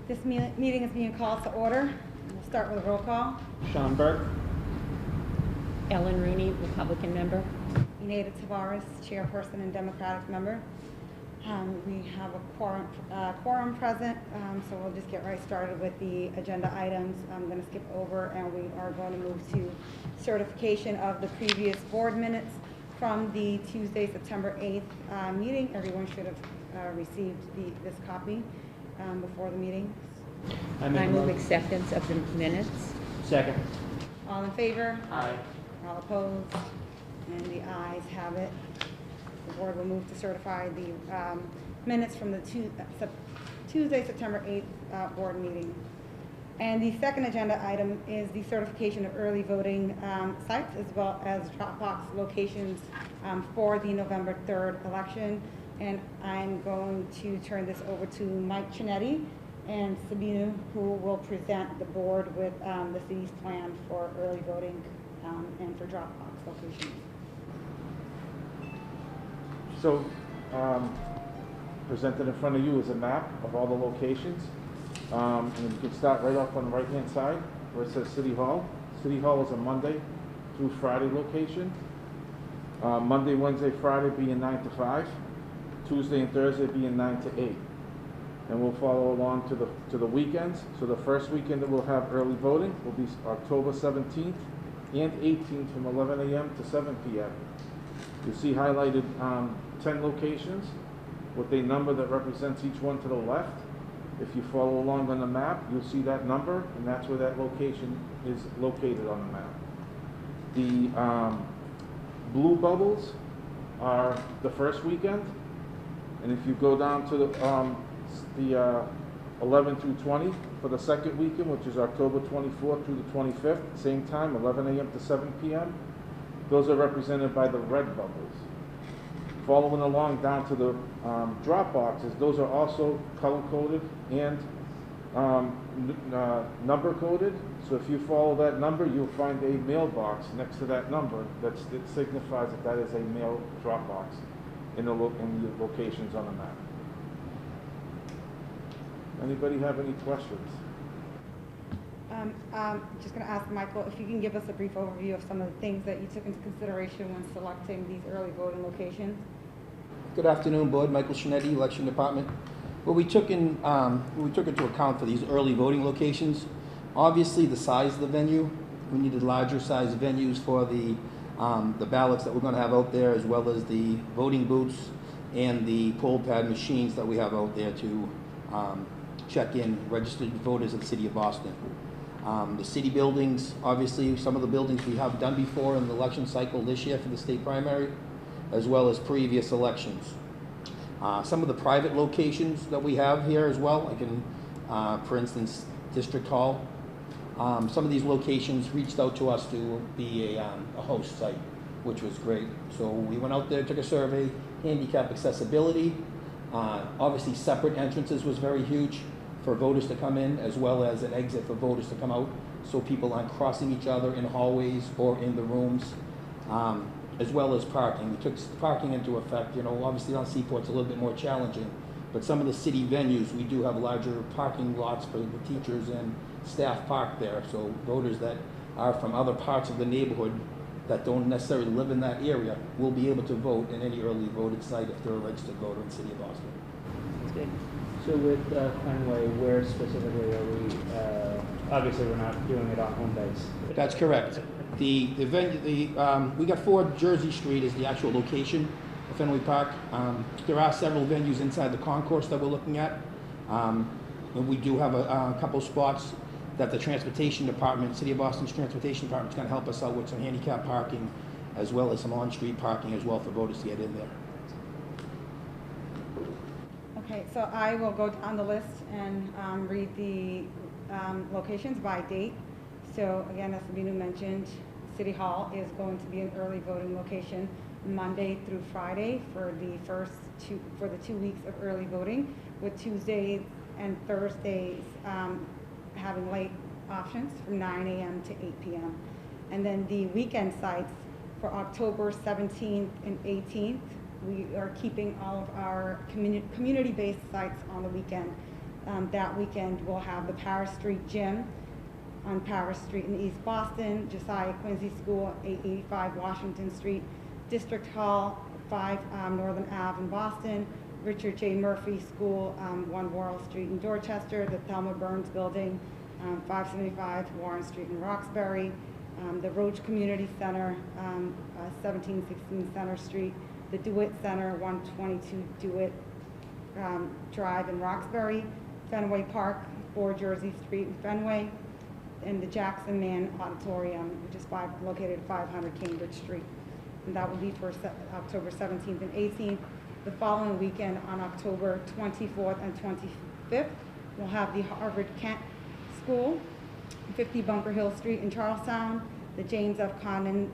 This meeting is being called to order. We'll start with a roll call. Sean Burke. Ellen Rooney, Republican member. Ineda Tavares, chairperson and Democratic member. We have a quorum present, so we'll just get right started with the agenda items. I'm going to skip over, and we are going to move to certification of the previous board minutes from the Tuesday, September 8th meeting. Everyone should have received this copy before the meeting. I move acceptance of the minutes. Second. All in favor? Aye. All opposed? And the ayes have it. The board will move to certify the minutes from the Tuesday, September 8th board meeting. And the second agenda item is the certification of early voting sites as well as Dropbox locations for the November 3rd election. And I'm going to turn this over to Mike Chinetti and Sabina, who will present the board with the city's plan for early voting and for Dropbox locations. So, presented in front of you is a map of all the locations. And you can start right off on the right-hand side where it says City Hall. City Hall is a Monday through Friday location. Monday, Wednesday, Friday being 9 to 5. Tuesday and Thursday being 9 to 8. And we'll follow along to the weekends. So the first weekend that we'll have early voting will be October 17th and 18th from 11 a.m. to 7 p.m. You see highlighted 10 locations with a number that represents each one to the left. If you follow along on the map, you'll see that number, and that's where that location is located on the map. The blue bubbles are the first weekend, and if you go down to the 11 through 20 for the second weekend, which is October 24th through the 25th, same time, 11 a.m. to 7 p.m., those are represented by the red bubbles. Following along down to the drop boxes, those are also color-coded and number-coded. So if you follow that number, you'll find a mailbox next to that number that signifies that is a mail drop box in the locations on the map. Anybody have any questions? Just going to ask Michael if you can give us a brief overview of some of the things that you took into consideration when selecting these early voting locations. Good afternoon, Board. Michael Chinetti, Election Department. What we took into account for these early voting locations, obviously the size of the venue. We needed larger size venues for the ballots that we're going to have out there, as well as the voting booths and the poll pad machines that we have out there to check in registered voters of the City of Boston. The city buildings, obviously some of the buildings we have done before in the election cycle this year for the state primary, as well as previous elections. Some of the private locations that we have here as well, like in, for instance, District Hall. Some of these locations reached out to us to be a host site, which was great. So we went out there, took a survey, handicap accessibility. Obviously separate entrances was very huge for voters to come in, as well as an exit for voters to come out, so people aren't crossing each other in hallways or in the rooms, as well as parking. We took parking into effect. You know, obviously on Seaport's a little bit more challenging, but some of the city venues, we do have larger parking lots for the teachers and staff park there, so voters that are from other parts of the neighborhood that don't necessarily live in that area will be able to vote in any early voted site if they're a registered voter in the City of Boston. That's good. So with Fenway, where specifically are we? Obviously, we're not doing it on home base. That's correct. The venue, we got 4 Jersey Street is the actual location of Fenway Park. There are several venues inside the concourse that we're looking at. And we do have a couple spots that the Transportation Department, City of Boston's Transportation Department is going to help us out with some handicap parking, as well as some on-street parking as well for voters to get in there. Okay, so I will go down the list and read the locations by date. So again, as Sabina mentioned, City Hall is going to be an early voting location Monday through Friday for the 2 weeks of early voting, with Tuesdays and Thursdays having late options from 9 a.m. to 8 p.m. And then the weekend sites for October 17th and 18th, we are keeping all of our community-based sites on the weekend. That weekend, we'll have the Paris Street Gym on Paris Street in East Boston, Josiah Quincy School, 885 Washington Street, District Hall, 5 Northern Ave in Boston, Richard J. Murphy School, 1 Worrell Street in Dorchester, the Thelma Burns Building, 575 Warren Street in Roxbury, the Roach Community Center, 1716 Center Street, the DeWitt Center, 122 DeWitt Drive in Roxbury, Fenway Park, 4 Jersey Street in Fenway, and the Jackson Mann Auditorium, which is located at 500 Cambridge Street. And that will be for October 17th and 18th. The following weekend, on October 24th and 25th, we'll have the Harvard Kent School, 50 Bunker Hill Street in Charlestown, the James F. Condon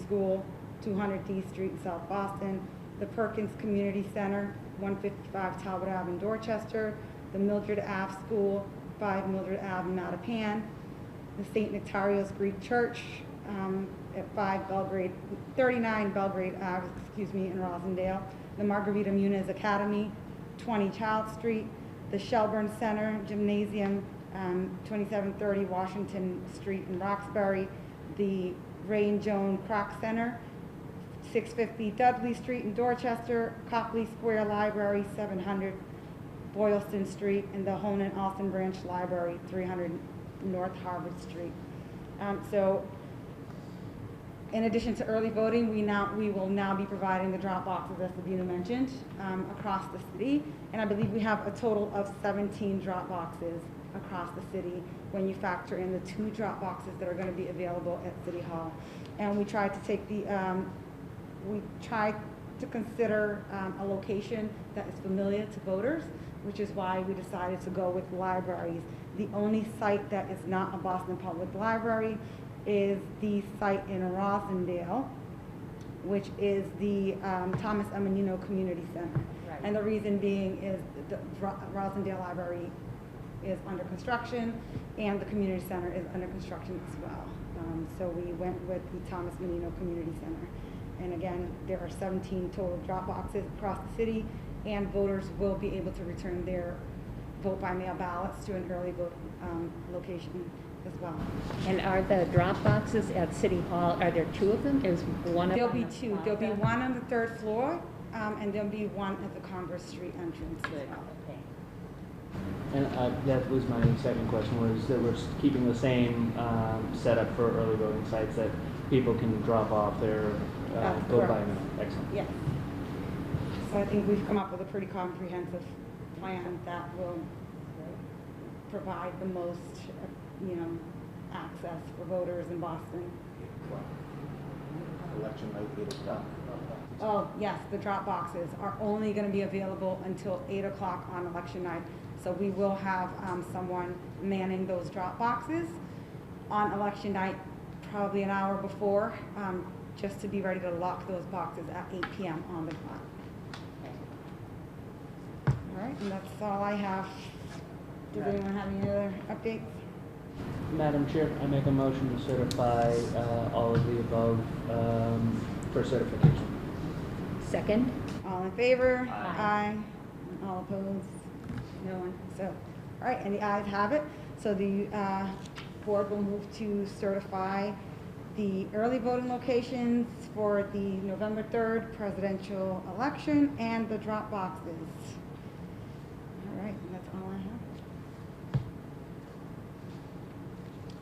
School, 200 D Street in South Boston, the Perkins Community Center, 155 Talbot Ave in Dorchester, the Mildred Ave School, 5 Mildred Ave in Mattapan, the St. Nectario's Greek Church at 39 Belgrade Ave, in Rosendale, the Margarita Muniz Academy, 20 Child Street, the Shelburne Center Gymnasium, 2730 Washington Street in Roxbury, the Ray and Joan Kroc Center, 650 Dudley Street in Dorchester, Copley Square Library, 700 Boylston Street, and the Honan Austin Branch Library, 300 North Harvard Street. So in addition to early voting, we will now be providing the drop boxes, as Sabina mentioned, across the city. And I believe we have a total of 17 drop boxes across the city when you factor in the 2 drop boxes that are going to be available at City Hall. And we tried to take we tried to consider a location that is familiar to voters, which is why we decided to go with libraries. The only site that is not a Boston Public Library is the site in Rosendale, which is the Thomas M. Menino Community Center. Right. And the reason being is the Rosendale Library is under construction, and the community center is under construction as well. So we went with the Thomas Menino Community Center. And again, there are 17 total drop boxes across the city, and voters will be able to return their vote by mail ballots to an early vote location as well. And are the drop boxes at City Hall, are there 2 of them? Is one of them? There'll be 2. There'll be one on the 3rd floor, and there'll be one at the Congress Street entrance as Good, well. okay. And that was my second question, was that we're keeping the same setup for early voting sites, that people can drop off their vote by correct. mail. Excellent. Yes. So I think we've come up with a pretty comprehensive plan that will provide the most, access for voters in Boston. Election night, 8 o'clock. Oh, yes, the drop boxes are only going to be available until 8 o'clock on election night. So we will have someone manning those drop boxes on election night, probably an hour before, just to be ready to lock those boxes at 8 p.m. on the clock. All right, and that's all I have. Does anyone have any other updates? Madam Chair, I make a motion to certify all of the above for certification. Second? All in favor? Aye. All opposed? No one. So, all right, and the ayes have it. So the board will move to certify the early voting locations for the November 3rd presidential election and the drop boxes. All right, and that's all I have.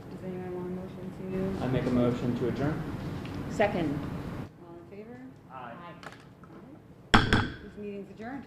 Does anyone want a motion to? I make a motion to adjourn. Second? All in favor? Aye. All right. This meeting's adjourned.